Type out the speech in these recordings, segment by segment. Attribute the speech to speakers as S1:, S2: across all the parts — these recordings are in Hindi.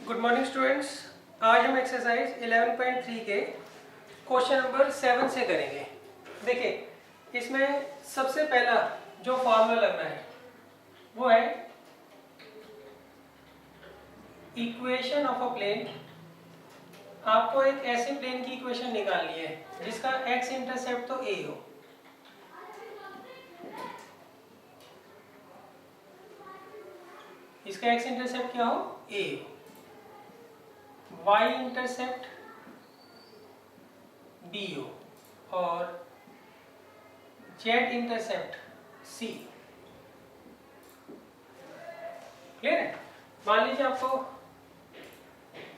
S1: Good morning students. आज हम एक्सरसाइज 11.3 के क्वेश्चन नंबर 7 से करेंगे। देखिए, इसमें सबसे पहला जो फॉर्मूला लगना है वो है इक्वेशन ऑफ अ प्लेन। आपको एक ऐसे प्लेन की इक्वेशन निकालनी है जिसका एक्स इंटरसेप्ट तो ए हो। इसका एक्स इंटरसेप्ट क्या हो? ए हो। y इंटरसेप्ट b हो और z इंटरसेप्ट c। क्लियर है? मान लीजिए आपको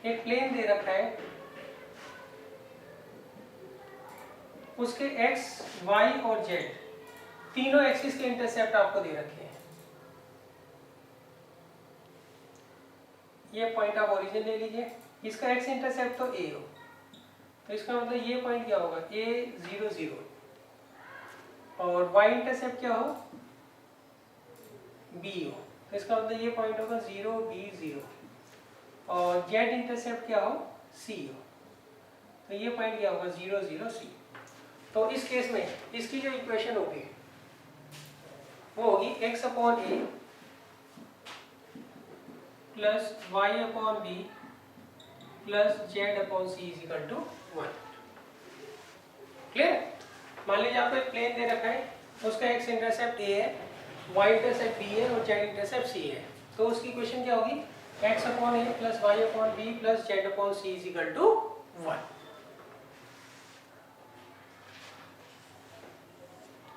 S1: एक प्लेन दे रखा है, उसके x, y और z तीनों एक्सिस के इंटरसेप्ट आपको दे रखे हैं। ये पॉइंट आप ओरिजिन ले लीजिए, इसका एक्स इंटरसेप्ट तो ए हो, तो इसका मतलब ये पॉइंट क्या होगा? a 0 0 और y इंटरसेप्ट क्या हो? b हो, तो इसका मतलब ये पॉइंट होगा 0 b 0 और z इंटरसेप्ट क्या हो? c हो, तो ये पॉइंट क्या होगा? 0 0 c। तो इस केस में इसकी जो इक्वेशन होगी वो होगी x upon a plus y upon b plus z upon c is equal to 1। Clear? मान लीजिए आपको एक प्लेन दे रखा है, उसका x इंटरसेप्ट a है, y इंटरसेप्ट b है और z इंटरसेप्ट c है। तो उसकी इक्वेशन क्या होगी? x upon a plus y upon b plus z upon c is equal to 1।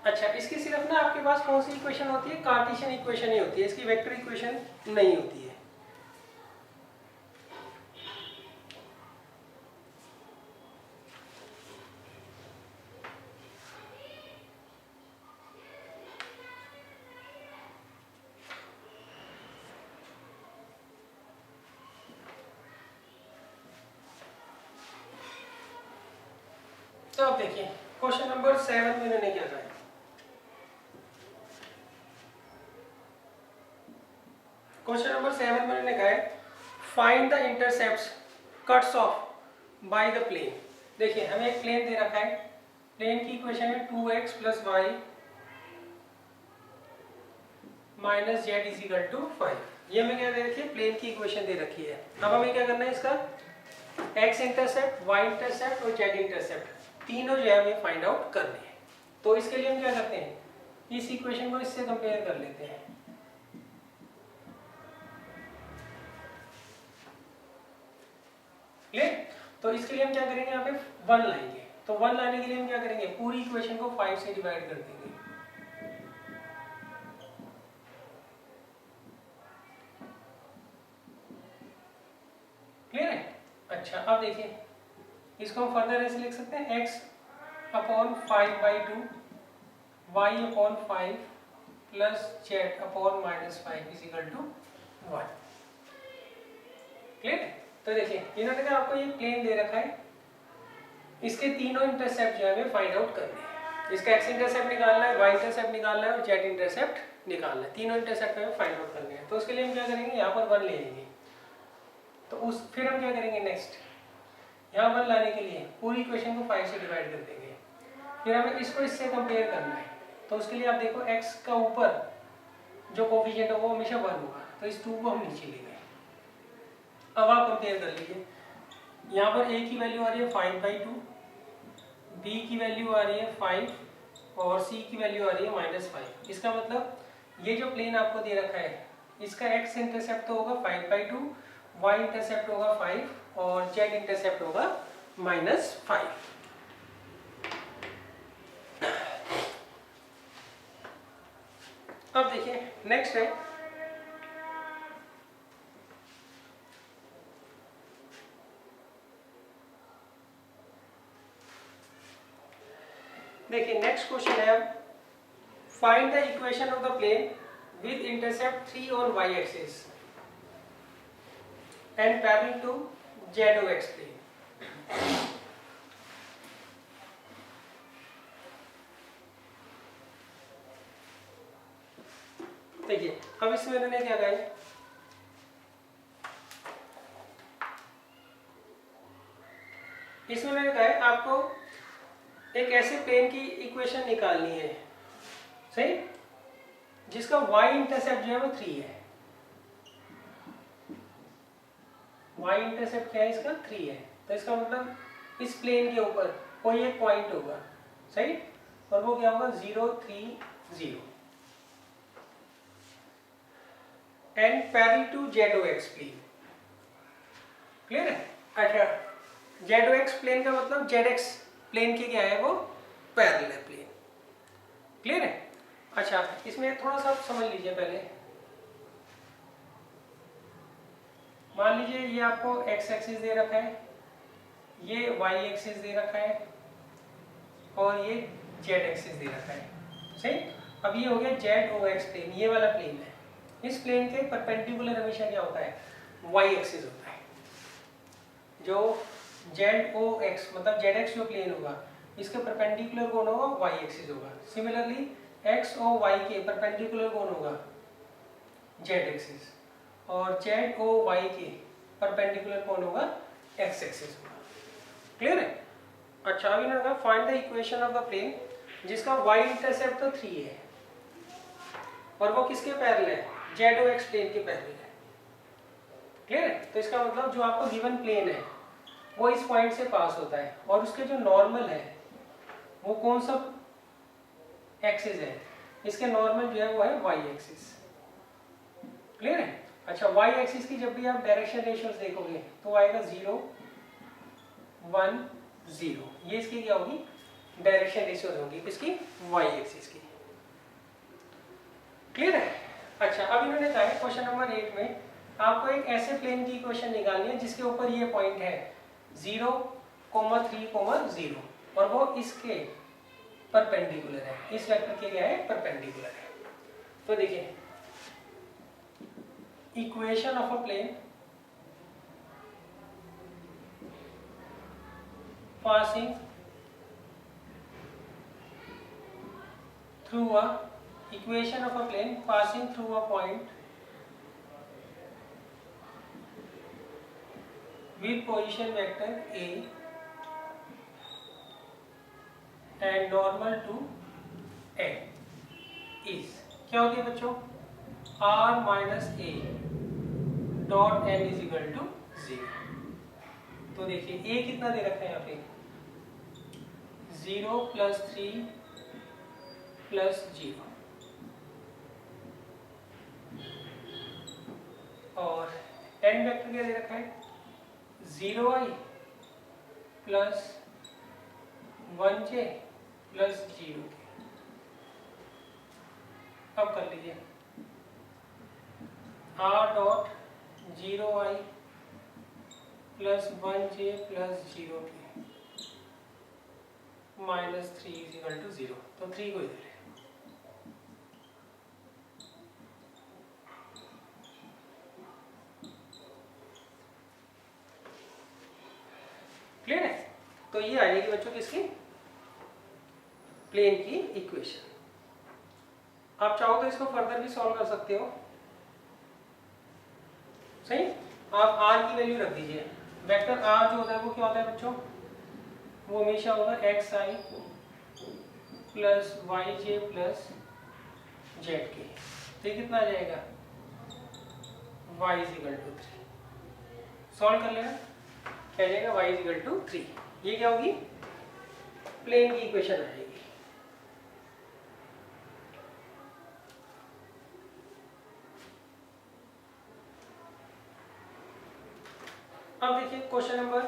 S1: अच्छा, इसकी सिर्फ ना आपके पास कौन सी इक्वेशन होती है? कार्टेशियन इक्वेशन ही होती है, इसकी वेक्टर इक्वेशन नहीं होती है। तो अब देखिए क्वेश्चन नंबर 7 में इन्होंने क्या कहा है। क्वेश्चन नंबर 7 में इन्होंने कहा है find the intercepts cuts off by the plane. देखिए, हमें एक प्लेन दे रखा है, प्लेन की इक्वेशन है 2x plus y minus z is equal to 5। ये हमें क्या दे रखी है? प्लेन की इक्वेशन दे रखी है। अब हमें क्या करना है? इसका x इंटरसेप्ट, y इंटरसेप्ट और z इंटरसेप्ट तीनों जो है हमें फाइंड आउट करने हैं। तो इसके लिए हम क्या करते हैं? इस इक्वेशन को इससे कंपेयर कर लेते हैं। क्लियर? तो इसके लिए हम क्या करेंगे? यहाँ पे 1 लाएंगे। तो 1 लाने के लिए हम क्या करेंगे? पूरी इक्वेशन को 5 से डिवाइड कर देंगे। क्लियर है? अच्छा, अब देखिए, इसको हम फर्दर ऐसे लिख सकते हैं x upon 5/2 y upon 5 plus z upon minus 5 is equal to 1। Clear? तो देखिए, इन्होंने कहा आपको ये प्लेन दे रखा है, इसके तीनों इंटरसेप्ट जो है हमें फाइंड आउट करने हैं। इसका x इंटरसेप्ट निकालना है, y इंटरसेप्ट निकालना है और z इंटरसेप्ट निकालना है। तीनों इंटरसेप्ट हमें फाइंड आउट करने हैं। तो उसके लिए हम क्या करेंगे? यहाँ पर 1 ले लेंगे। तो फिर हम क्या करेंगे? नेक्स्ट यहाँ 1 लाने के लिए पूरी इक्वेशन को 5 से डिवाइड कर देंगे। फिर हमें इसको इससे कंपेयर करना है। तो उसके लिए आप देखो, x का ऊपर जो कोफिशिएंट है वो हमेशा 1 होगा, तो इस 2 को हम नीचे लेंगे। अब आप कंपेयर कर लीजिए, यहाँ पर a की वैल्यू आ रही है 5/2, b की वैल्यू आ रही है 5 और c की वैल्यू आ रही है -5। इसका मतलब ये जो प्लेन आपको दे रखा है, इसका x इंटरसेप्ट तो होगा 5/2, y इंटरसेप्ट होगा 5 और z इंटरसेप्ट होगा -5। अब देखिए, नेक्स्ट है देखिए नेक्स्ट क्वेश्चन है find the equation of the plane with intercept 3 on y axis and parallel to ZOX plane. देखिए, अब इसमें इन्होंने क्या कहा है? इसमें मैंने कहा है आपको एक ऐसे प्लेन की इक्वेशन निकालनी है, सही, जिसका y इंटरसेप्ट जो है वो 3 है। y इंटरसेप्ट क्या है इसका? 3 है। तो इसका मतलब इस प्लेन के ऊपर कोई एक पॉइंट होगा, सही, और वो क्या होगा? 0 3 0 and parallel to ZOX plane. Clear है? अच्छा, ZOX प्लेन का मतलब ZX प्लेन के क्या है? वो पैरेलल है प्लेन। क्लियर है? अच्छा, इसमें थोड़ा सा समझ लीजिए पहले। मान लीजिए ये आपको x एक्सिस दे रखा है, ये y एक्सिस दे रखा है और ये z एक्सिस दे रखा है, सही। अब ये हो गया ZOX प्लेन, ये वाला प्लेन है। इस प्लेन के परपेंडिकुलर हमेशा क्या होता है? y एक्सिस होता है। जो ZOX मतलब ZX जो प्लेन होगा, इसके परपेंडिकुलर कौन होगा? y एक्सिस होगा। सिमिलरली x और y के परपेंडिकुलर कौन होगा? z axis. और z और y के परपेंडिकुलर कौन होगा? x एक्सिस होगा। क्लियर है? अच्छा, अभी ना find the equation of the plane जिसका y इंटरसेप्ट तो 3 है और वो किसके पैरेलल है? ZOX प्लेन के पैरेलल है। क्लियर है? तो इसका मतलब जो आपको गिवन प्लेन है वो इस पॉइंट से पास होता है और उसके जो नॉर्मल है वो कौन सा एक्सिस है? इसके नॉर्मल जो है वो है y एक्सिस। क्लियर है? अच्छा, y एक्सिस की जब भी आप डायरेक्शन रेशियोज देखोगे तो आएगा 0 1 0। ये इसकी क्या होगी? डायरेक्शन रेशियोज होगी किसकी? y एक्सिस की। क्लियर है? अच्छा, अब इन्होंने कहा है क्वेश्चन नंबर 8 में आपको एक ऐसे प्लेन की इक्वेशन निकालनी है जिसके ऊपर ये पॉइंट है 0 3 0 और वो इसके परपेंडिकुलर है, इस वेक्टर के क्या है? परपेंडिकुलर है। तो देखिए, equation of a plane passing through a equation of a plane passing through a point with position vector a and normal to n is क्या होती है बच्चों? r minus a dot n is equal to 0। तो देखिए a कितना दे रखा है यहाँ पे? 0 plus 3 plus 0 और n वेक्टर क्या दे रखा है? 0i plus 1j plus 0। अब कर लीजिए r dot 0i plus 1j plus 0 minus 3 is equal to 0। तो 3 को इधर है। क्लियर है? तो ये आ जाएगी बच्चों किसकी? प्लेन की इक्वेशन। आप चाहो तो इसको फर्दर भी सॉल्व कर सकते हो, सही। आप r की वैल्यू रख दीजिए। वेक्टर r जो होता है वो क्या होता है बच्चों? वो हमेशा होगा xi plus yj plus zk। तो ये कितना आ जाएगा? y is equal to 3। Solve कर लेना, क्या जाएगा? y is equal to 3। ये क्या होगी? प्लेन की इक्वेशन आ जाएगी। अब देखिए क्वेश्चन नंबर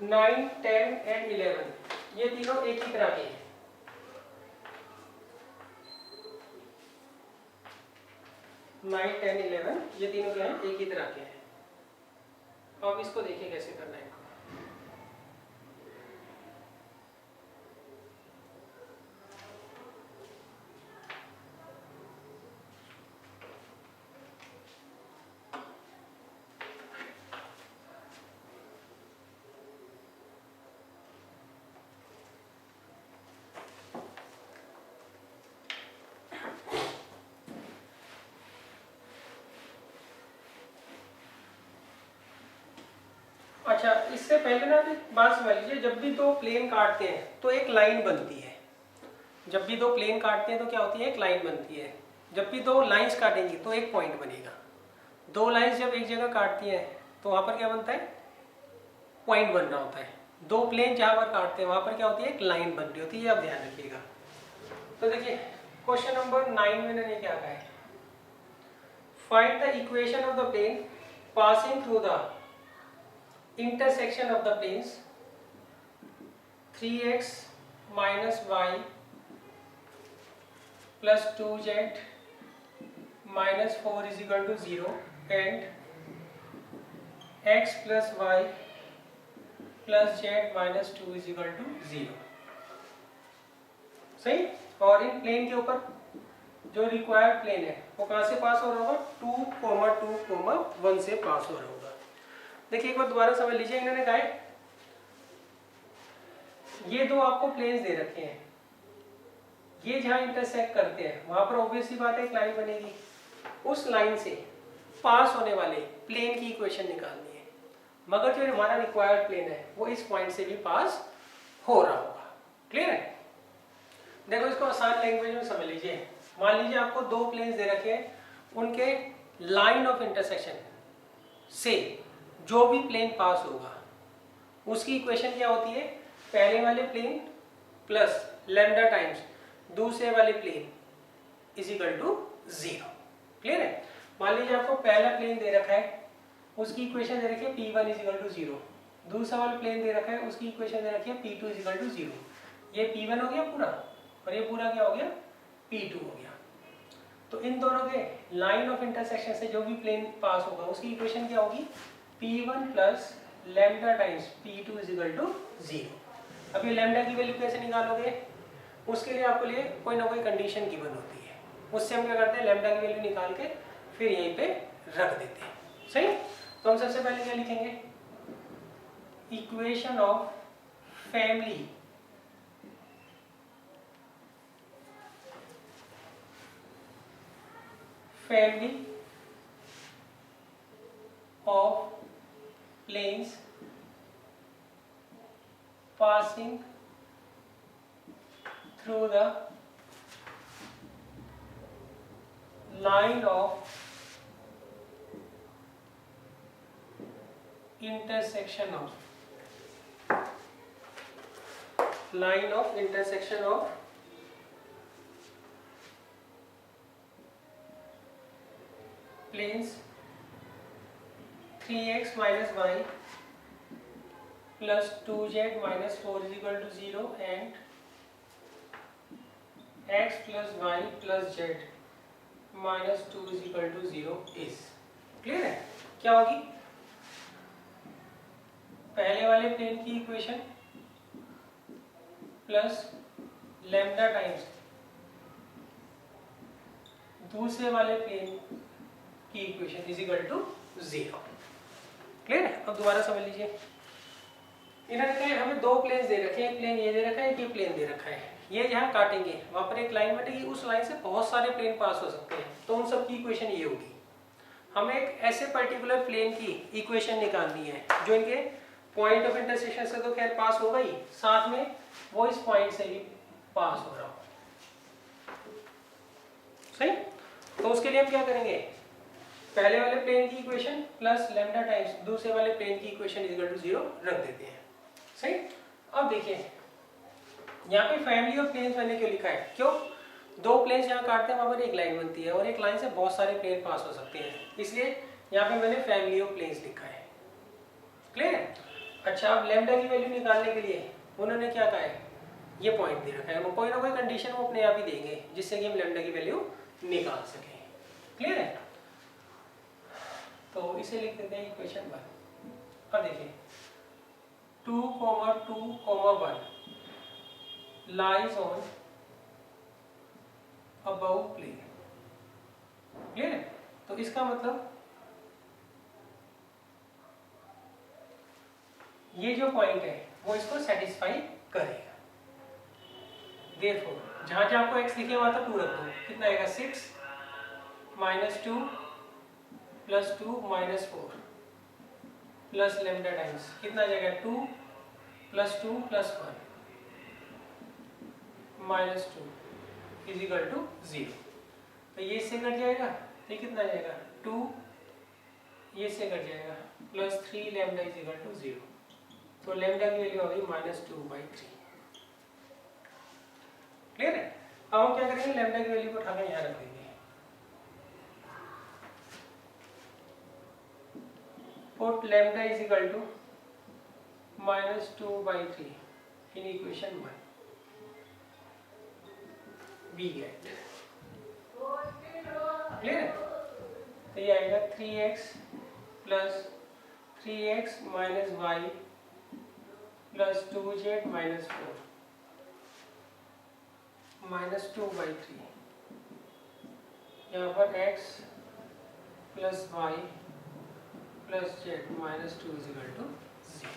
S1: 9 10 एंड 11 ये तीनों एक ही तरह के हैं। 9 10 11 ये तीनों क्या हैं? एक ही तरह के हैं। अब इसको देखिए कैसे करना है। अच्छा, इससे पहले ना एक बात समझ लीजिए, जब भी दो प्लेन काटते हैं तो एक लाइन बनती है। जब भी दो प्लेन काटते हैं तो क्या होती है, एक लाइन बनती है। जब भी दो लाइंस काटेंगी तो एक पॉइंट बनेगा। दो लाइंस जब एक जगह काटती हैं तो वहां पर क्या बनता है, पॉइंट बन रहा होता है। दो प्लेन जहां पर काटते हैं वहां पर क्या होती है, एक लाइन बन रही होती है, ये आप ध्यान रखिएगा। तो देखिए क्वेश्चन नंबर 9 में मैंने क्या कहा है, find the equation of the plane passing through the intersection of the planes 3x minus y plus 2z minus 4 is equal to 0 and x plus y plus z minus 2 is equal to 0। सही। और इन प्लेन के ऊपर जो रिक्वायर्ड प्लेन है वो कहाँ से पास हो रहा होगा, 2,2,1 से पास हो रहा होगा। देखिए एक बार दोबारा समझ लीजिए, इन्होंने कहा है ये दो आपको प्लेन्स दे रखे हैं, ये जहां इंटरसेक्ट करते हैं वहां पर ऑब्वियसली बात है एक लाइन बनेगी। उस लाइन से पास होने वाले प्लेन की इक्वेशन निकालनी है, मगर जो हमारा रिक्वायर्ड प्लेन है वो इस पॉइंट से भी पास हो रहा होगा। क्लियर है। देखो इसको आसान लैंग्वेज में समझ लीजिए। मान लीजिए आपको दो प्लेन्स दे रखे हैं, उनके लाइन ऑफ इंटरसेक्शन से जो भी प्लेन पास होगा उसकी इक्वेशन क्या होती है, पहले वाले प्लेन प्लस लैम्डा टाइम्स दूसरे वाले plane is equal to 0। Clear है। मान लीजिए आपको पहला प्लेन दे रखा है, उसकी इक्वेशन दे रखी है P1 इज इक्वल टू 0। दूसरा वाला प्लेन दे रखा है, उसकी इक्वेशन दे रखी है P2 इज इक्वल टू 0। ये P1 हो गया पूरा और ये पूरा क्या हो गया, P2 हो गया। तो इन दोनों के लाइन ऑफ इंटरसेक्शन से जो भी प्लेन पास होगा उसकी इक्वेशन क्या होगी, P1 plus lambda times P2 is equal to 0। अब ये लैम्डा की वैल्यू कैसे निकालोगे, उसके लिए आपको लिए कोई ना कोई कंडीशन गिवन होती है, उससे हम क्या करते हैं लैम्डा की वैल्यू निकाल के फिर यहीं पे रख देते हैं। सही। तो हम सबसे पहले क्या लिखेंगे, equation of family of planes passing through the line of intersection of planes 3x minus y plus 2z minus 4 is equal to 0 and x plus y plus z minus 2 is equal to 0 is। Clear है। क्या होगी, पहले वाले प्लेन की इक्वेशन प्लस लैम्डा टाइम्स दूसरे वाले प्लेन की equation is equal to 0। Clear है। अब दोबारा समझ लीजिए, इन्होंने कहा हमें दो प्लेन्स दे रखे हैं, एक प्लेन ये दे रखा है, एक ये प्लेन दे रखा है। ये जहाँ काटेंगे वहां पर एक लाइन बनेगी, उस लाइन से बहुत सारे प्लेन पास हो सकते हैं, तो उन सब की इक्वेशन ये होगी। हमें एक ऐसे पर्टिकुलर प्लेन की इक्वेशन निकालनी है जो इनके पॉइंट ऑफ इंटरसेक्शन से तो खैर पास होगा ही, साथ में वो इस पॉइंट से भी पास हो रहा हो। सही। तो उसके लिए हम क्या करेंगे, पहले वाले प्लेन की इक्वेशन प्लस लैम्डा टाइम्स दूसरे वाले प्लेन की इक्वेशन इज इक्वल टू 0 रख देते हैं। सही। अब देखिए यहाँ पे फैमिली ऑफ प्लेन्स मैंने क्यों लिखा है, क्यों, दो प्लेन्स यहाँ काटते हैं वहां पर एक लाइन बनती है और एक लाइन से बहुत सारे प्लेन पास हो सकते हैं, इसलिए यहाँ पे मैंने फैमिली ऑफ प्लेन्स लिखा है। क्लियर है। अच्छा, अब लैम्डा की वैल्यू निकालने के लिए उन्होंने क्या कहा है, ये पॉइंट दे रखा है, कोई ना कोई कंडीशन वो अपने आप ही देंगे जिससे कि हम लैम्डा की वैल्यू निकाल सकें। क्लियर है। तो इसे लिख देते हैं इक्वेशन 1। अब देखिए 2,2,1 lies on above plane। Clear है। तो इसका मतलब ये जो पॉइंट है वो इसको सेटिस्फाई करेगा। देयरफॉर जहां जहां आपको x लिखे वहां तक 2 रख दो, कितना आएगा 6 - 2 + 2 - 4 प्लस लेमडा टाइम्स कितना आ जाएगा 2 plus 2 plus 1 minus 2 is equal to 0। तो ये इससे कट जाएगा, तो कितना आ जाएगा 2, ये से कट जाएगा plus 3 lambda is equal to 0। तो लेमडा की वैल्यू आ गई -2/3। क्लियर है। अब हम क्या करेंगे, लेमडा की वैल्यू को उठाकर यहाँ रख देंगे। Put lambda is equal to -2/3 in equation 1 we get. Clear है। तो ये आएगा 3x plus 3x minus y plus 2z minus 4 -2/3। यहाँ पर x plus y plus z minus 2 is equal to 0।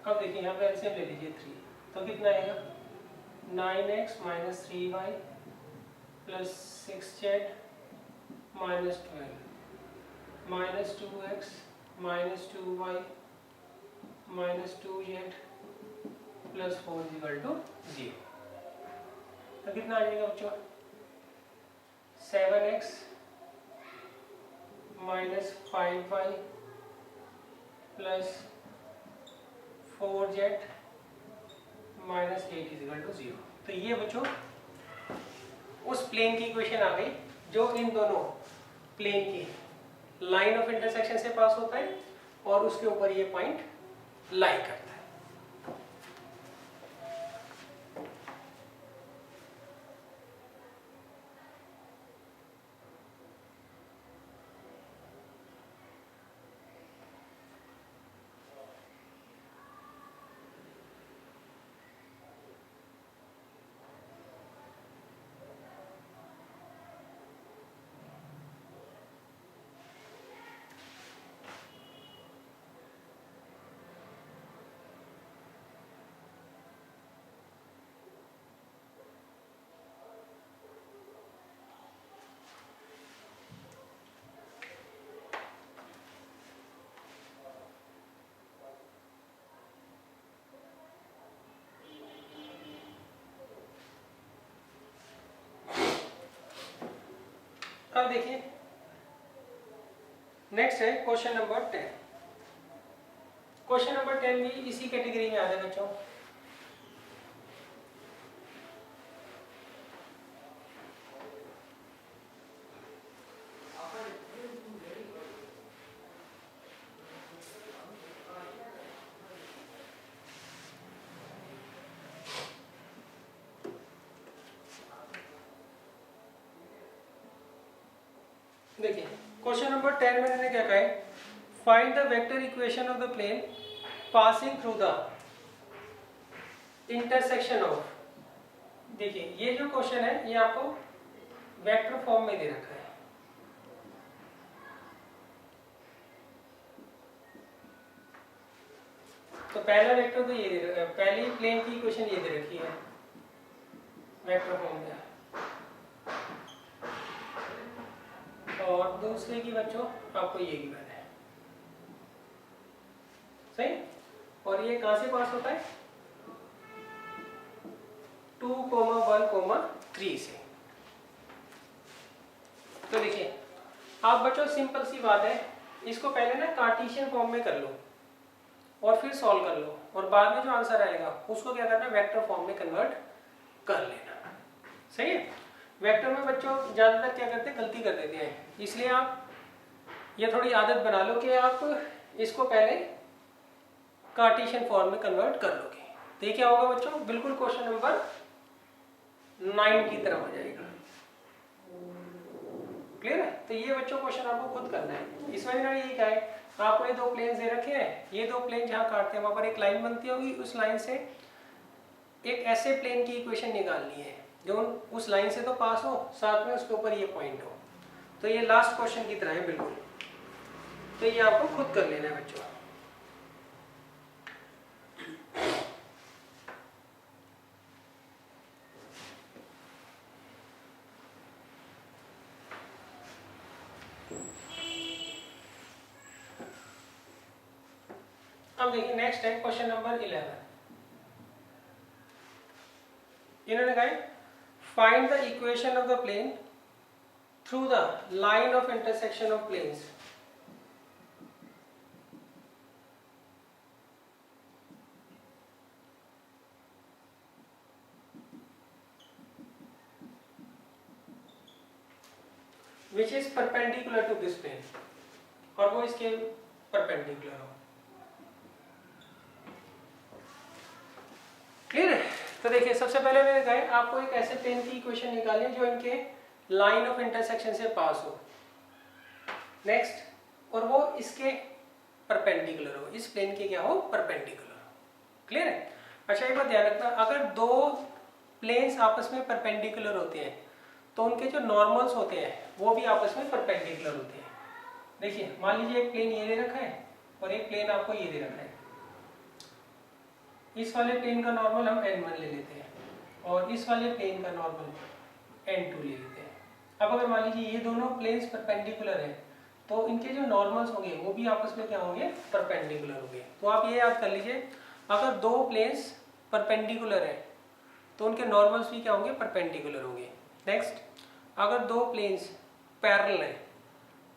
S1: अब देखिए यहाँ पे एलसीएम ले लीजिए 3, तो कितना आएगा 9x minus 3y plus 6z minus 12 minus 2x minus 2y minus 2z plus 4 is equal to 0। तो कितना आ जाएगा बच्चों 7x minus 5y plus 4z minus 8 is equal to 0। तो ये बच्चों उस प्लेन की इक्वेशन आ गई जो इन दोनों प्लेन की लाइन ऑफ इंटरसेक्शन से पास होता है और उसके ऊपर ये पॉइंट लाई करता है। अब देखिए नेक्स्ट है क्वेश्चन नंबर 10। क्वेश्चन नंबर 10 भी इसी कैटेगरी में आता है बच्चों। देखिए क्वेश्चन नंबर 10 में मैंने क्या कहा है, find the vector equation of the plane passing through the intersection of. देखिए ये जो क्वेश्चन है ये आपको वेक्टर फॉर्म में दे रखा है। तो पहला वेक्टर तो ये दे रखा है, पहली प्लेन की इक्वेशन ये दे रखी है वेक्टर फॉर्म में, और दूसरे की बच्चों आपको ये गिवन है। सही। और ये कहां से पास होता है 2, 1, 3 से। तो देखिए आप बच्चों सिंपल सी बात है, इसको पहले ना कार्टेशियन फॉर्म में कर लो और फिर सॉल्व कर लो, और बाद में जो आंसर आएगा उसको क्या करना वेक्टर फॉर्म में कन्वर्ट कर लेना। सही है। वेक्टर में बच्चों ज़्यादातर क्या करते हैं गलती कर देते हैं, इसलिए आप ये थोड़ी आदत बना लो कि आप इसको पहले कार्टेशियन फॉर्म में कन्वर्ट कर लोगे। तो ये क्या होगा बच्चों बिल्कुल क्वेश्चन नंबर 9 की तरह हो जाएगा। क्लियर है। तो ये बच्चों क्वेश्चन आपको खुद करना है। इसमें मैंने ये क्या है, आपको ये दो प्लेन दे रखे हैं, ये दो प्लेन जहाँ काटते हैं वहां पर एक लाइन बनती होगी, उस लाइन से एक ऐसे प्लेन की इक्वेशन निकालनी है जो उस लाइन से तो पास हो, साथ में उसके ऊपर ये पॉइंट हो। तो ये लास्ट क्वेश्चन की तरह है बिल्कुल। तो ये आपको खुद कर लेना है बच्चों। अब देखिए नेक्स्ट है क्वेश्चन नंबर 11। इन्होंने कहा find the equation of the plane through the line of intersection of planes. which is perpendicular to this plane, और वो इसके परपेंडिकुलर हो। क्लियर है? तो देखिए सबसे पहले मैंने कहा आपको एक ऐसे प्लेन की इक्वेशन निकालनी है जो इनके लाइन ऑफ इंटरसेक्शन से पास हो। नेक्स्ट, और वो इसके परपेंडिकुलर हो, इस प्लेन के क्या हो, परपेंडिकुलर हो। क्लियर है? अच्छा एक बात ध्यान रखना, अगर दो प्लेन्स आपस में परपेंडिकुलर होते हैं तो उनके जो नॉर्मल्स होते हैं वो भी आपस में परपेंडिकुलर होते हैं। देखिए मान लीजिए एक प्लेन ये दे रखा है और एक प्लेन आपको ये दे रखा है। इस वाले प्लेन का नॉर्मल हम n1 ले लेते हैं और इस वाले प्लेन का नॉर्मल n2 ले लेते हैं। अब अगर मान लीजिए ये दोनों प्लेन्स परपेंडिकुलर हैं तो इनके जो नॉर्मल्स होंगे वो भी आपस में क्या होंगे, परपेंडिकुलर होंगे। तो आप ये याद कर लीजिए, अगर दो प्लेन्स परपेंडिकुलर हैं तो उनके नॉर्मल्स भी क्या होंगे, परपेंडिकुलर होंगे। नेक्स्ट, अगर दो प्लेन्स पैरेलल हैं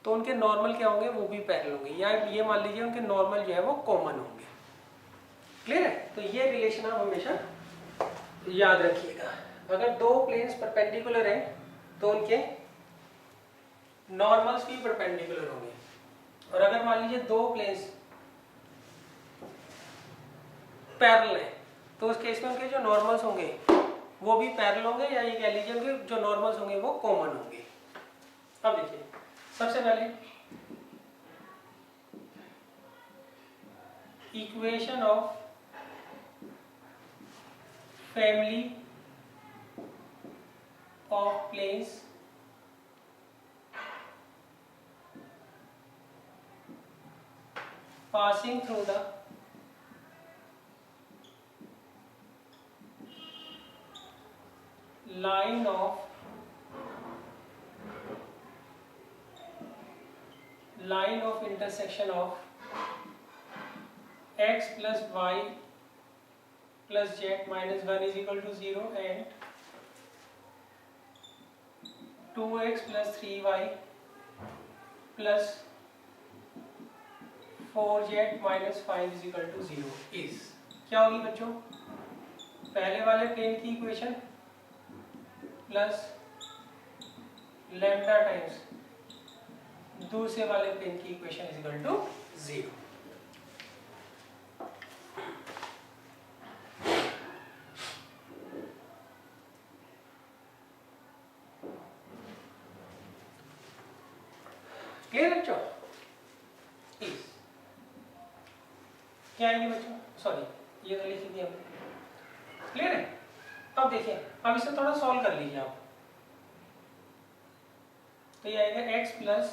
S1: तो उनके नॉर्मल क्या होंगे, वो भी पैरेलल होंगे, या ये मान लीजिए उनके नॉर्मल जो है वो कॉमन होंगे। क्लियर है? तो ये रिलेशन आप हमेशा याद रखिएगा। अगर दो प्लेन्स परपेंडिकुलर हैं तो उनके नॉर्मल्स भी परपेंडिकुलर होंगे, और अगर मान लीजिए दो प्लेन्स पैरेलल हैं तो उस केस में उनके जो नॉर्मल्स होंगे वो भी पैरेलल होंगे, या ये कह लीजिए उनके जो नॉर्मल्स होंगे वो कॉमन होंगे। अब देखिए सबसे पहले equation of family of planes passing through the line of intersection of x plus y plus z minus 1 is equal to 0 and 2x plus 3y plus 4z minus 5 is equal to 0 is क्या होगी बच्चों, पहले वाले प्लेन की इक्वेशन प्लस लैम्डा टाइम्स दूसरे वाले प्लेन की equation is equal to 0। Clear बच्चों? इस क्या आएंगे बच्चों, सॉरी ये तो लिख दिया हमने। क्लियर है? अब देखिए, अब इसे थोड़ा सॉल्व कर लीजिए आप। तो ये आएगा x plus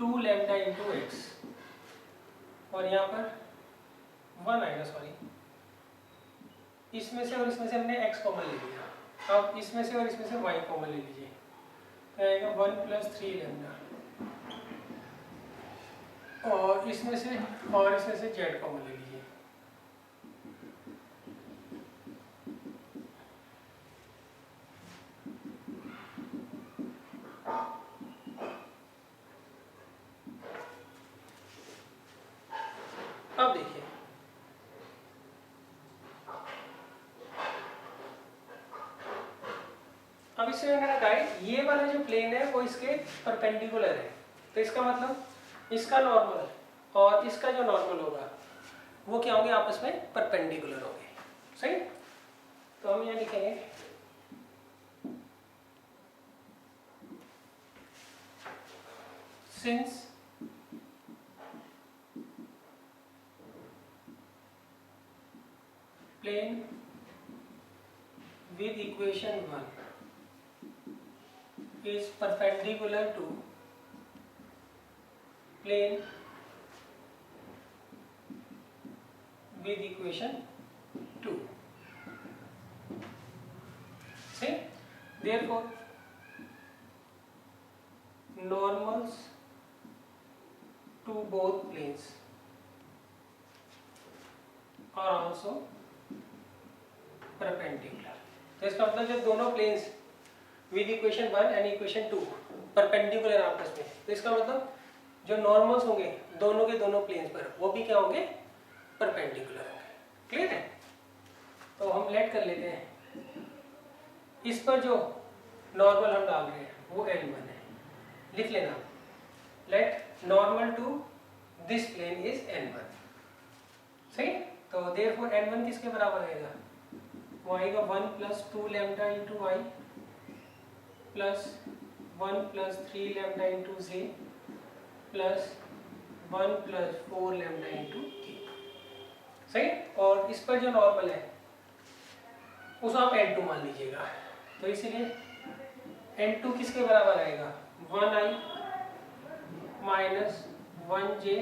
S1: 2 lambda into x, और यहाँ पर 1 आएगा, सॉरी इसमें से और इसमें से हमने x कॉमन ले लिया। अब इसमें से और इसमें से y कॉमन ले लीजिए, तो आएगा 1 प्लस 3 लैम्डा, और इसमें से z कॉमन ले लीजिए। अब देखिए अब इससे मैंने कहा ये वाला जो प्लेन है वो इसके परपेंडिकुलर है, तो इसका मतलब इसका नॉर्मल और इसका जो नॉर्मल होगा वो क्या होंगे, आपस में परपेंडिकुलर होंगे। सही? तो हम यहाँ लिखेंगे since plane with equation 1 is perpendicular to plane with equation 2. See, therefore normals to both planes और ऑल्सो परपेंडिकुलर। तो इसका मतलब जब दोनों planes with equation 1 and equation 2 perpendicular आपस में, तो इसका मतलब जो नॉर्मल्स होंगे दोनों के दोनों प्लेन्स पर वो भी क्या होंगे, परपेंडिकुलर होंगे। क्लियर है? तो हम लेट कर लेते हैं, इस पर जो नॉर्मल हम डाल रहे हैं वो n1 है, लिख लेना, let normal to this plane is n1। सही? तो देयरफॉर n1 किसके बराबर आएगा, वो आएगा 1 plus 2 lambda into y plus 1 plus 3 lambda into j plus 1 plus 4 lambda into k. सही? और इस पर जो नॉर्मल है उसको आप n2 मान लीजिएगा, तो इसीलिए n2 किसके बराबर आएगा, 1i minus 1j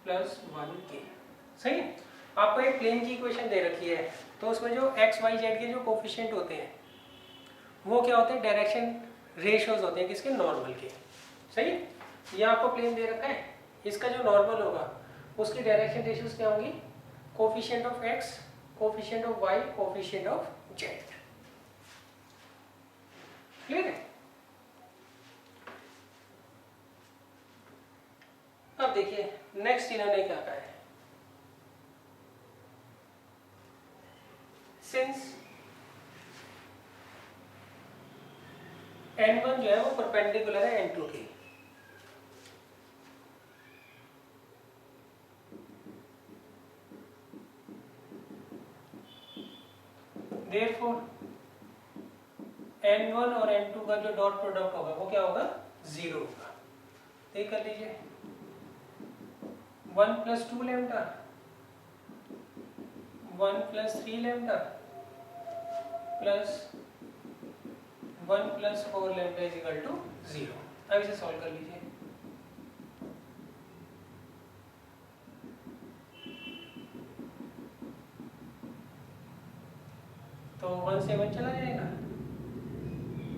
S1: plus 1k। सही? आपको एक प्लेन की इक्वेशन दे रखी है, तो उसमें जो x y z के जो कोफिशिएंट होते हैं वो क्या होते हैं, डायरेक्शन रेशियोज होते हैं किसके, नॉर्मल के। सही? ये आपको प्लेन दे रखा है, इसका जो नॉर्मल होगा उसकी डायरेक्शन रेशियोज क्या होंगी, coefficient of x, coefficient of y, coefficient of z। Clear है? अब देखिए नेक्स्ट इन्होंने क्या कहा है, सिंस n1 जो है वो परपेंडिकुलर है n2 के, देयरफॉर n1 और n2 का जो डॉट प्रोडक्ट होगा वो क्या होगा, 0 होगा। तो ये कर लीजिए 1 plus 2 lambda 1 plus 3 lambda plus 1 plus 4 lambda is equal to 0। अब इसे सॉल्व कर लीजिए, तो 1 से 1 चला जाएगा,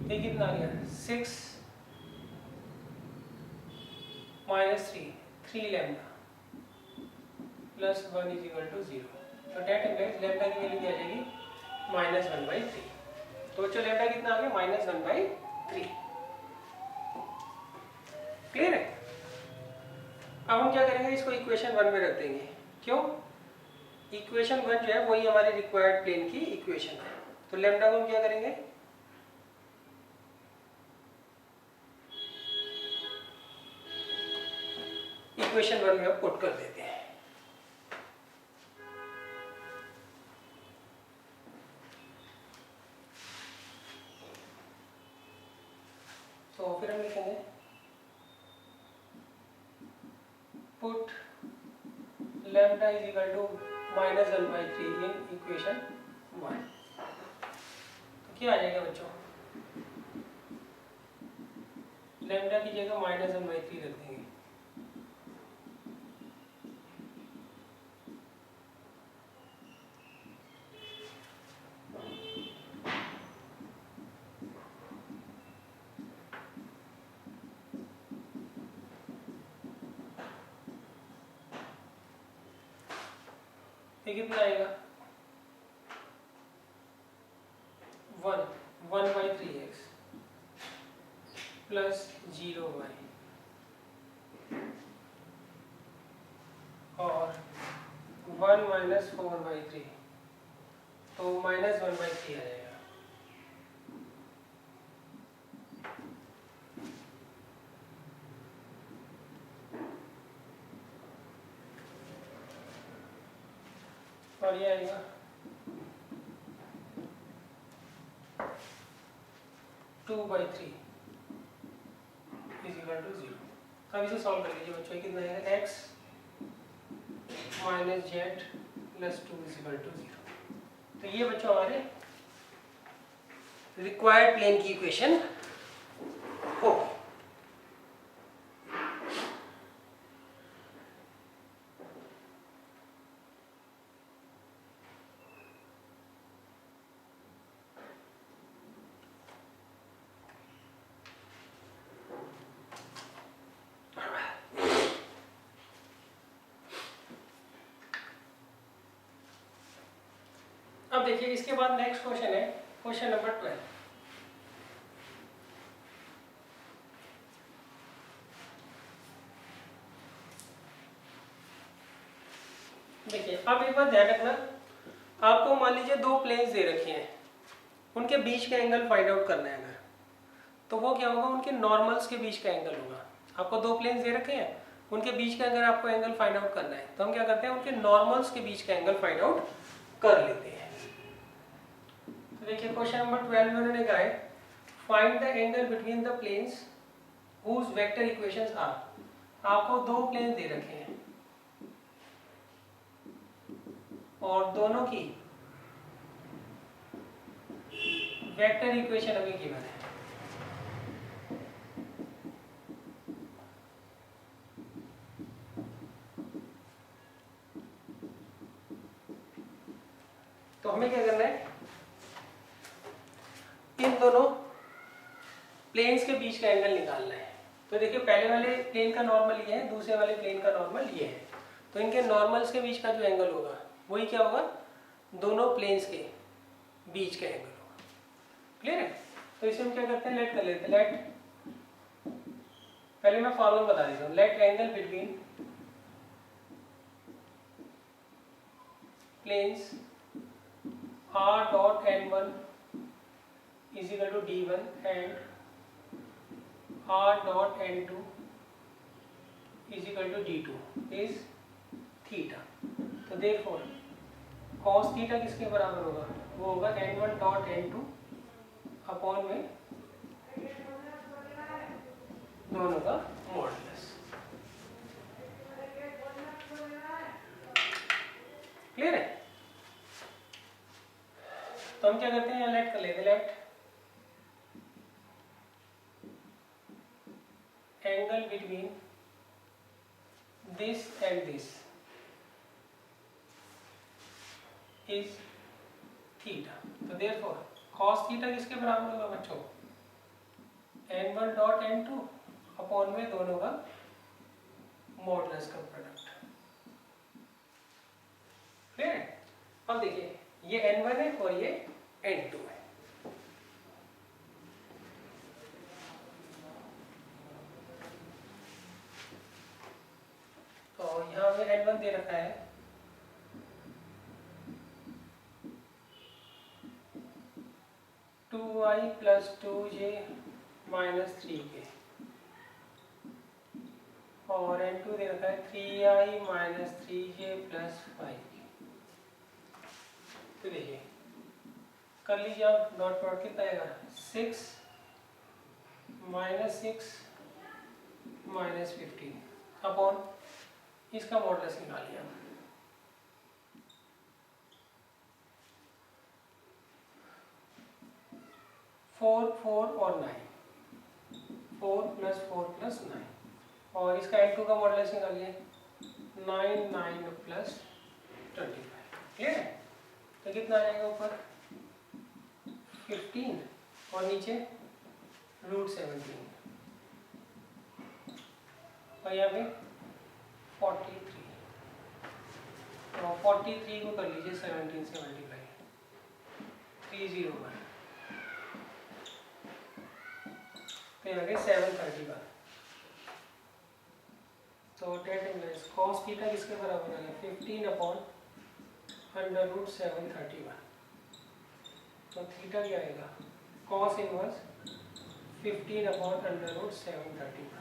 S1: ये कितना आ गया, 6 minus 3 lambda plus 1 is equal to 0। तो डेट इम्प्लाइज लैम्डा की वैल्यू क्या आ जाएगी, -1/3। तो बच्चों लैम्डा कितना आ गया, -1/3। क्लियर है? अब हम क्या करेंगे, इसको इक्वेशन 1 में रख देंगे। क्यों? इक्वेशन 1 जो है वही हमारे रिक्वायर्ड प्लेन की इक्वेशन है। तो लैम्डा को हम क्या करेंगे, इक्वेशन 1 में हम पुट कर देते हैं। तो फिर हम लिखेंगे put lambda is equal to -1/3 in equation 1। तो क्या आ जाएगा बच्चों, लैम्डा की जगह -1/3 रख देंगे, ये कितना आएगा, 1/3x प्लस 0y और 1 माइनस 4/3, तो -1/3 आ जाएगा। और ये आएगा 2/3 इज इक्वल टू 0। अब इसे सॉल्व कर लीजिए बच्चों, कितना आएगा, x minus z plus 2 is equal to 0। तो ये बच्चों हमारे रिक्वायर्ड प्लेन की इक्वेशन हो। अब देखिए इसके बाद नेक्स्ट क्वेश्चन है क्वेश्चन नंबर 12। देखिए अब एक बात ध्यान रखना, आपको मान लीजिए दो प्लेन्स दे रखे हैं, उनके बीच का एंगल फाइंड आउट करना है अगर, तो वो क्या होगा, उनके नॉर्मल्स के बीच का एंगल होगा। आपको दो प्लेन्स दे रखे हैं, उनके बीच का अगर आपको एंगल फाइंड आउट करना है तो हम क्या करते हैं, उनके नॉर्मल्स के बीच का एंगल फाइंड आउट कर लेते हैं। तो देखिए क्वेश्चन नंबर 12 में उन्होंने कहा है find the angle between the planes whose vector equations are. आपको दो प्लेन दे रखे हैं और दोनों की वेक्टर इक्वेशन अभी गिवन है। तो हमें क्या करना है, इन दोनों प्लेन्स के बीच का एंगल निकालना है। तो देखिए पहले वाले प्लेन का नॉर्मल ये है, दूसरे वाले प्लेन का नॉर्मल ये है, तो इनके नॉर्मल्स के बीच का जो एंगल होगा वही क्या होगा, दोनों प्लेन्स के बीच का एंगल होगा। क्लियर है? तो इसे हम क्या करते हैं, लेट कर लेते हैं। लेट, पहले मैं फॉर्मूला बता देता हूँ, let angle between planes r dot n1 is equal to d1 and r dot n2 is equal to d2 is theta। तो therefore cos theta किसके बराबर होगा, वो होगा n1 dot n2 अपॉन में दोनों का मॉडुलस। क्लियर है? तो हम क्या करते हैं, यहाँ लेट कर लेते हैं। Let angle between this and this is theta. तो देयरफॉर cos थीटा किसके बराबर होगा बच्चों, n1 डॉट n2 अपॉन में दोनों का मॉडुलस का प्रोडक्ट। क्लियर है? अब देखिए ये n1 है और ये n2 है। तो यहाँ पे n1 दे रखा है 2i plus 2j minus 3k और n2 दे रखा है 3i minus 3j plus 5k। तो देखिए कर लीजिए आप, डॉट प्रोडक्ट कितना आएगा, 6 माइनस 6 माइनस 15 अपॉन इसका मॉडुलस निकालिए आप। 4 4 और 9, 4 प्लस 4 प्लस 9 और इसका n2 का मॉडुलस निकालिए 9 9 प्लस 25। क्लियर है? तो कितना आ जाएगा ऊपर 15 और नीचे √17 और यहाँ पे 43। तो 43 को कर लीजिए 17 से मल्टीप्लाई, 301 तो यहाँ पे 731। तो डेट इनवर्स cos थीटा किसके बराबर आ गया, 15 अपॉन √731। तो थीटा क्या आएगा, cos इनवर्स 15 अपॉन √731।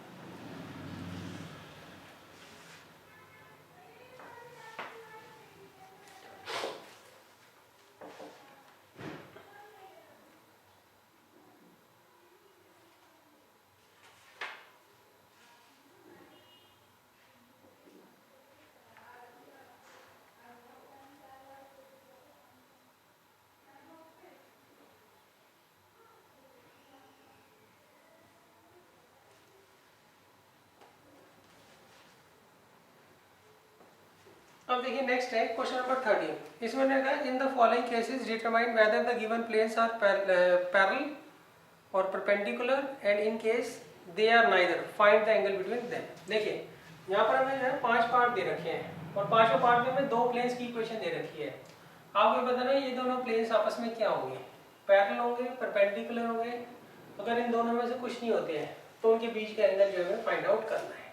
S1: अब देखिए नेक्स्ट है क्वेश्चन नंबर 13। इसमें ने कहा in the following cases determine whether the given planes are parallel और perpendicular and in case they are neither find the angle between them. देखिए यहाँ पर हमें जो है 5 पार्ट दे रखे हैं और पांचों पार्ट में हमें दो प्लेन्स की इक्वेशन दे रखी है। आपको बताना है ये दोनों प्लेन्स आपस में क्या होंगे, पैरेलल होंगे, परपेंडिकुलर होंगे। अगर इन दोनों में से कुछ नहीं होते हैं तो उनके बीच का एंगल जो है फाइंड आउट करना है।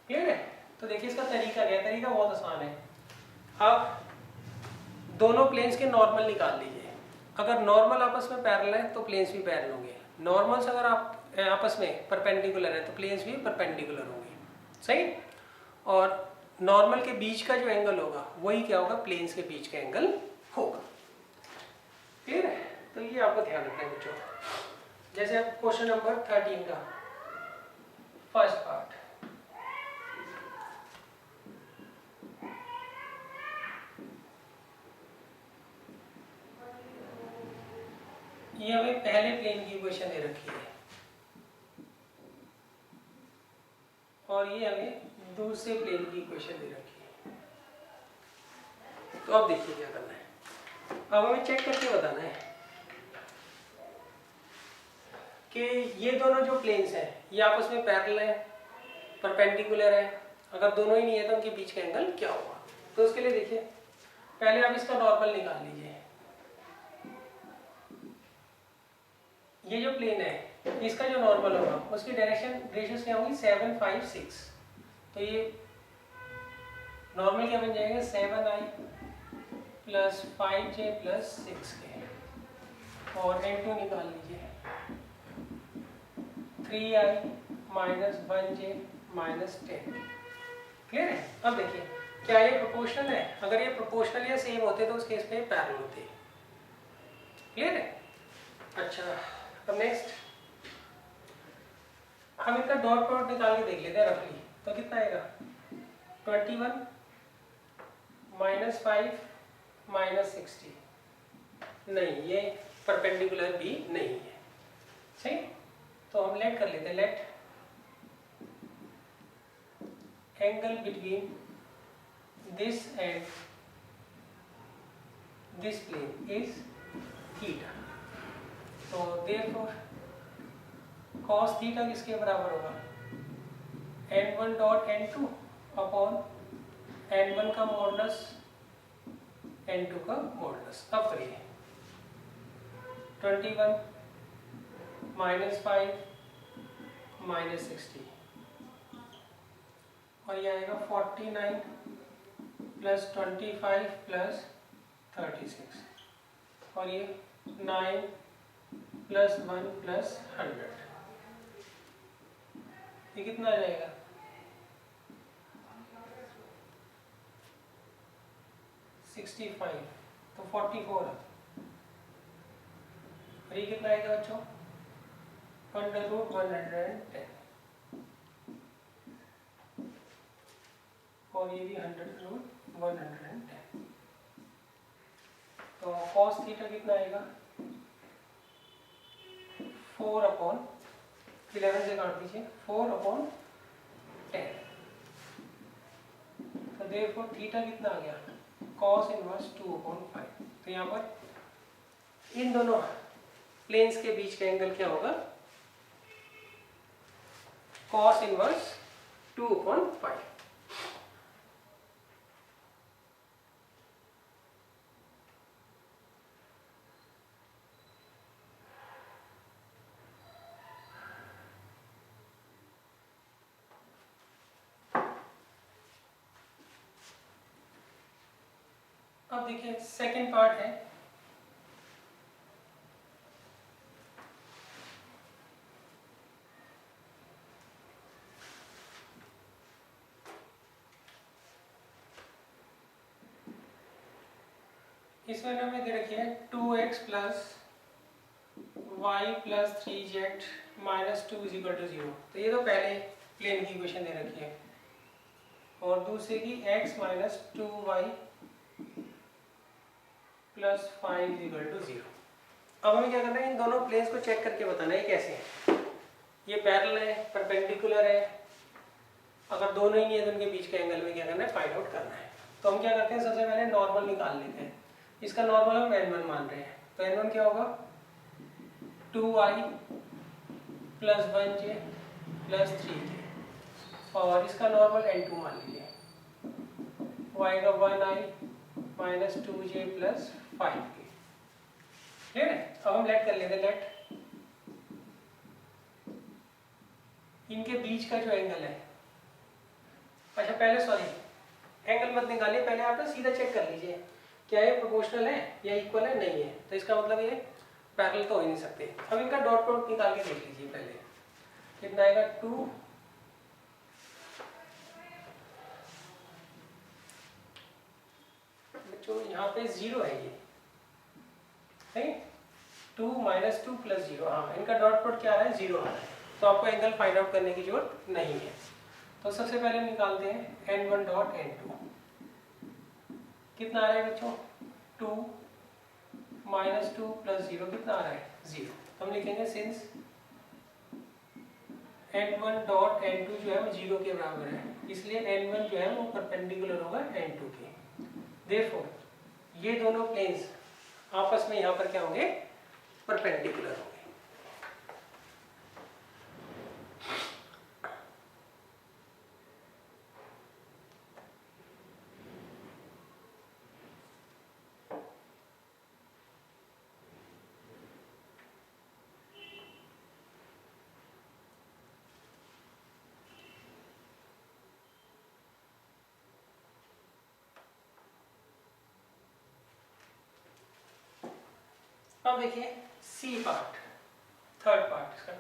S1: क्लियर है? तो देखिए इसका तरीका क्या है, तरीका बहुत आसान है। आप दोनों प्लेन्स के नॉर्मल निकाल लीजिए। अगर नॉर्मल आपस में पैरेलल है तो प्लेन्स भी पैरेलल होंगे, नॉर्मल्स अगर आप आपस में परपेंडिकुलर है तो प्लेन्स भी परपेंडिकुलर होंगे। सही? और नॉर्मल के बीच का जो एंगल होगा वही क्या होगा, प्लेन्स के बीच का एंगल होगा। क्लियर है? तो ये आपको ध्यान रखना है बच्चों। जैसे अब क्वेश्चन नंबर 13 का फर्स्ट पार्ट, ये हमें पहले प्लेन की इक्वेशन दे रखी है और ये हमें दूसरे प्लेन की इक्वेशन दे रखी है। तो अब देखिए क्या करना है। अब हमें चेक करके बताना है कि ये दोनों जो प्लेन्स हैं ये आपस में पैरेलल है, परपेंडिकुलर है। अगर दोनों ही नहीं है तो उनके बीच का एंगल क्या होगा। तो उसके लिए देखिए पहले आप इसका नॉर्मल निकाल लीजिए। ये जो प्लेन है इसका जो नॉर्मल होगा उसकी डायरेक्शन रेशियोज क्या होंगी, 7, 5, 6। तो ये नॉर्मल क्या बन जाएगा, 7i plus 5j plus 6k। और n2 निकाल लीजिए, 3i minus 1j minus 10। Clear है? अब देखिए क्या ये प्रोपोर्शनल है, अगर ये प्रोपोर्शनल या सेम होते तो उस केस में पैरेलल होते। क्लियर है? अच्छा, अब नेक्स्ट हम इनका डॉट प्रोडक्ट निकाल के देख लेते हैं रफली। तो कितना आएगा, 21 माइनस 5 माइनस 60। नहीं, ये परपेंडिकुलर भी नहीं है। सही? तो हम लेट कर लेते हैं, let angle between this and this plane is theta. तो देयरफॉर cos थीटा किसके बराबर होगा, n1 dot n2 upon n1 का मॉडुलस n2 का मॉडुलस। अब करिए 21 माइनस 5 माइनस 60 और ये आएगा 49 प्लस 25 प्लस 36 और ये 9 प्लस 1 प्लस 100। ये कितना आ जाएगा, 65। तो 44 है। और ये कितना आएगा बच्चों, अंडर रूट 110 और ये भी 100 रूट 110। तो cos थीटा कितना आएगा, 4 अपॉन 11 से काट दीजिए, 4 अपॉन 10। तो देयरफॉर थीटा कितना आ गया, cos इनवर्स 2 अपॉन 5। तो यहाँ पर इन दोनों प्लेन्स के बीच का एंगल क्या होगा, cos इनवर्स 2 अपॉन 5। अब देखिए सेकंड पार्ट है, इसमें हमें दे रखी है 2x plus y plus 3z minus 2 is equal to 0। तो ये तो पहले प्लेन की इक्वेशन दे रखी है और दूसरे की x minus 2y plus 5 is equal to 0। अब हमें क्या करना है, इन दोनों प्लेन्स को चेक करके बताना है कैसे है। ये पैरेलल है, परपेंडिकुलर है। अगर दोनों ही नहीं है तो उनके बीच के एंगल में क्या करना है, फाइंड आउट करना है। तो हम क्या करते हैं, सबसे पहले नॉर्मल निकाल लेते हैं। इसका नॉर्मल हम n1 मान रहे हैं, तो n1 क्या होगा, 2i plus 1j plus 3j और इसका नॉर्मल n2 मान लीजिए, y का 1i minus 2j plus 5k। Clear है? अब हम लेट कर लेते हैं। लेट इनके बीच का जो एंगल है, अच्छा पहले सॉरी एंगल मत निकालिए, पहले आप ना सीधा चेक कर लीजिए क्या ये प्रोपोर्शनल है या इक्वल है, नहीं है तो इसका मतलब ये पैरेलल तो हो ही नहीं सकते। अब इनका डॉट प्रोडक्ट निकाल के देख लीजिए पहले, कितना आएगा 2 बच्चों यहाँ पे 0 है ये, नहीं 2 माइनस 2 प्लस 0, हाँ इनका डॉट प्रोडक्ट क्या आ रहा है 0 आ रहा है, तो आपको एंगल फाइंड आउट करने की जरूरत नहीं है। तो सबसे पहले निकालते हैं n1 डॉट n2, कितना आ रहा है बच्चों 2 माइनस 2 प्लस 0 कितना आ रहा है 0। तो हम लिखेंगे सिंस n1 डॉट n2 जो है वो 0 के बराबर है, इसलिए n1 जो है वो परपेंडिकुलर होगा n2 के। देयरफॉर ये दोनों प्लेन्स आपस में यहाँ पर क्या होंगे, परपेंडिकुलर होंगे। अब देखिए सी पार्ट, थर्ड पार्ट इसका।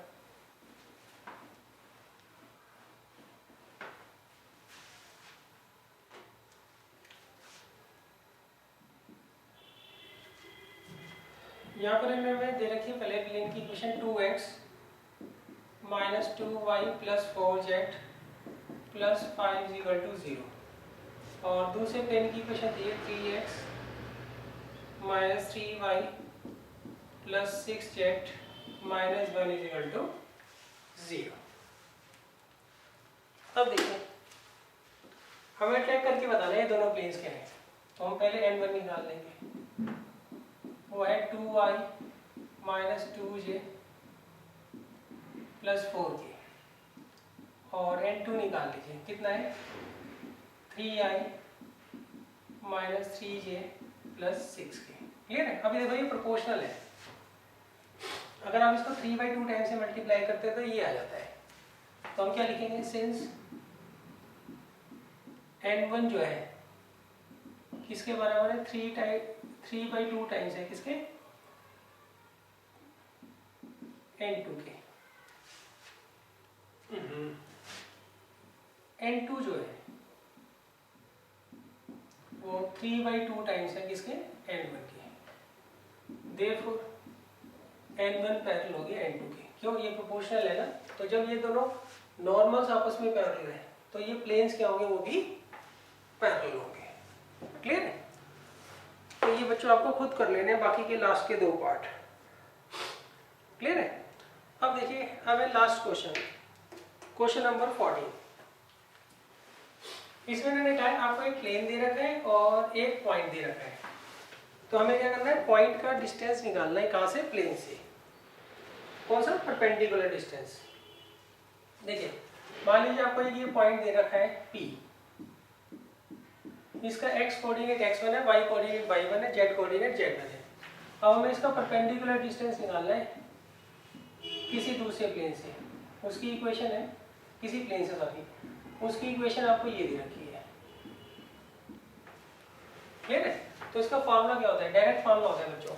S1: यहाँ पर हमें दे रखी है पहले प्लेन की equation 2x minus 2y plus 4z plus 5 equal to 0, और दूसरे प्लेन की इक्वेशन दी है 3x minus 3y plus 6z minus 1 equal to 0। अब देखिए हमें ट्रैक करके बताना है ये दोनों प्लेन्स क्या हैं, तो हम पहले n1 निकाल लेंगे, वो है 2y minus 2j plus 4k, और n2 निकाल लीजिए कितना है 3i minus 3j plus 6k। Clear है? अभी देखो ये प्रोपोर्शनल है, अगर आप इसको 3/2 टाइम से मल्टीप्लाई करते हैं तो ये आ जाता है, तो हम क्या लिखेंगे सिंस n1 जो है किसके बराबर है 3/2 टाइम्स है किसके n2 के। n2 जो है वो 3/2 टाइम्स है किसके n1 के, देयरफॉर n1 पैरेलल हो गया n2 के। क्यों, ये प्रोपोर्शनल है ना, तो जब ये दोनों नॉर्मल्स आपस में पैरेलल है तो ये प्लेन्स क्या होंगे, वो भी पैरेलल होंगे। क्लियर है? तो ये बच्चों आपको खुद कर लेने हैं बाकी के लास्ट के 2 पार्ट। क्लियर है? अब देखिए हमें लास्ट क्वेश्चन, क्वेश्चन नंबर 14। इसमें मैंने कहा आपको एक प्लेन दे रखा है और एक पॉइंट दे रखा है, तो हमें क्या करना है पॉइंट का डिस्टेंस निकालना है, कहाँ से, प्लेन से। कौन सा, परपेंडिकुलर डिस्टेंस। देखिए मान लीजिए आपको ये पॉइंट दे रखा है P, इसका x कोऑर्डिनेट x1 है, y कोऑर्डिनेट y1 है, z कोऑर्डिनेट z1 है। अब हमें इसका परपेंडिकुलर डिस्टेंस निकालना है किसी दूसरे प्लेन से, उसकी इक्वेशन है किसी प्लेन से, सॉरी उसकी इक्वेशन आपको ये दे रखी है। क्लियर है? तो इसका फार्मूला क्या होता है, डायरेक्ट फार्मूला होता है बच्चों,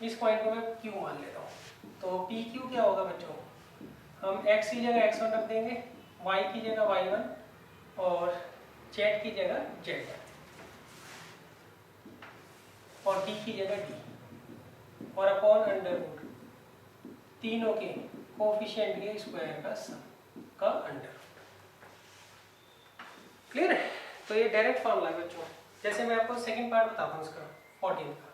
S1: इस पॉइंट को मैं Q मान लेता हूँ, तो PQ क्या होगा बच्चों, हम x की जगह x1 रख देंगे, y की जगह y1 और z की जगह z1 और d की जगह d, और अपॉन अंडर रूट तीनों के कोएफिशिएंट के स्क्वायर का सम का अंडर। क्लियर है? तो ये डायरेक्ट फॉर्मूला है बच्चों। जैसे मैं आपको सेकंड पार्ट बताता हूँ इसका 14 का,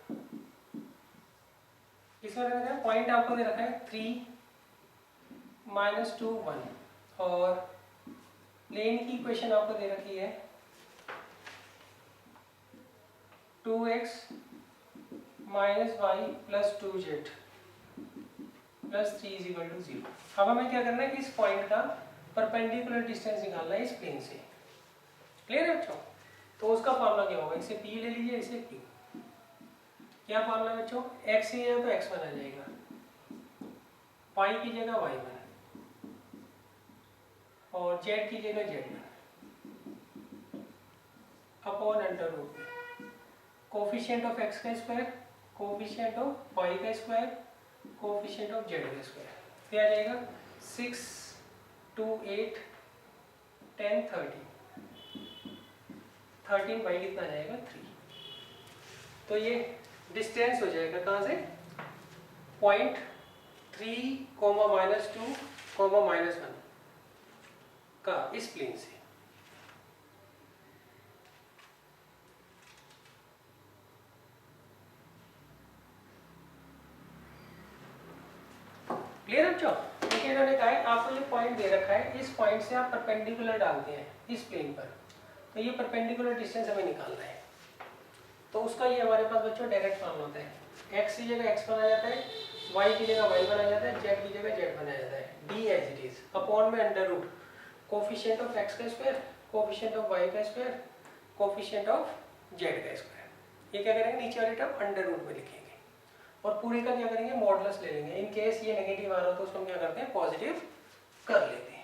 S1: इसमें मैंने पॉइंट आपको दे रखा है 3 माइनस 2 1, और प्लेन की इक्वेशन आपको दे रखी है 2x minus y plus 2z plus 3 is equal to 0। अब हमें क्या करना है कि इस पॉइंट का परपेंडिकुलर डिस्टेंस निकालना है इस प्लेन से। क्लियर है बच्चों? तो उसका फॉर्मूला क्या होगा, इसे p ले लीजिए, इसे q। क्या फॉर्मूला है बच्चों, x की जगह तो x1 आ जाएगा, पाई की जगह y1 और z की जगह z1 अपॉन अंडर रूट में कोफिशिएंट ऑफ x का स्क्वायर, कोफिशिएंट ऑफ y का स्क्वायर, कोफिशिएंट ऑफ z का स्क्वायर। क्या आ जाएगा 6 2 8 10 13 बाई कितना आ जाएगा 3। तो ये डिस्टेंस हो जाएगा कहाँ से, पॉइंट 3 कोमा -2 कोमा -1 का इस प्लेन से। क्लियर है बच्चों। देखिए इन्होंने कहा है आपको ये पॉइंट दे रखा है, इस पॉइंट से आप परपेंडिकुलर डालते हैं इस प्लेन पर, तो ये परपेंडिकुलर डिस्टेंस हमें निकालना है। तो उसका ये हमारे पास बच्चों डायरेक्ट फॉर्मूला होता है, x की जगह x बना जाता है, y की जगह y बना जाता है, z की जगह z बना जाता है, d as it is upon में under root coefficient of x का स्क्वायर, कोफिशिएंट ऑफ y का स्क्वायर, कोफिशिएंट ऑफ z का स्क्वायर। ये क्या करेंगे, नीचे वाली टर्म अंडर रूट में लिखेंगे और पूरे का क्या करेंगे, मॉडुलस ले लेंगे। इन केस ये नेगेटिव आ रहा हो तो उसको हम क्या करते हैं, पॉजिटिव कर लेते हैं।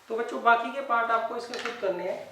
S1: तो बच्चों बाकी के पार्ट आपको इसके खुद करने हैं।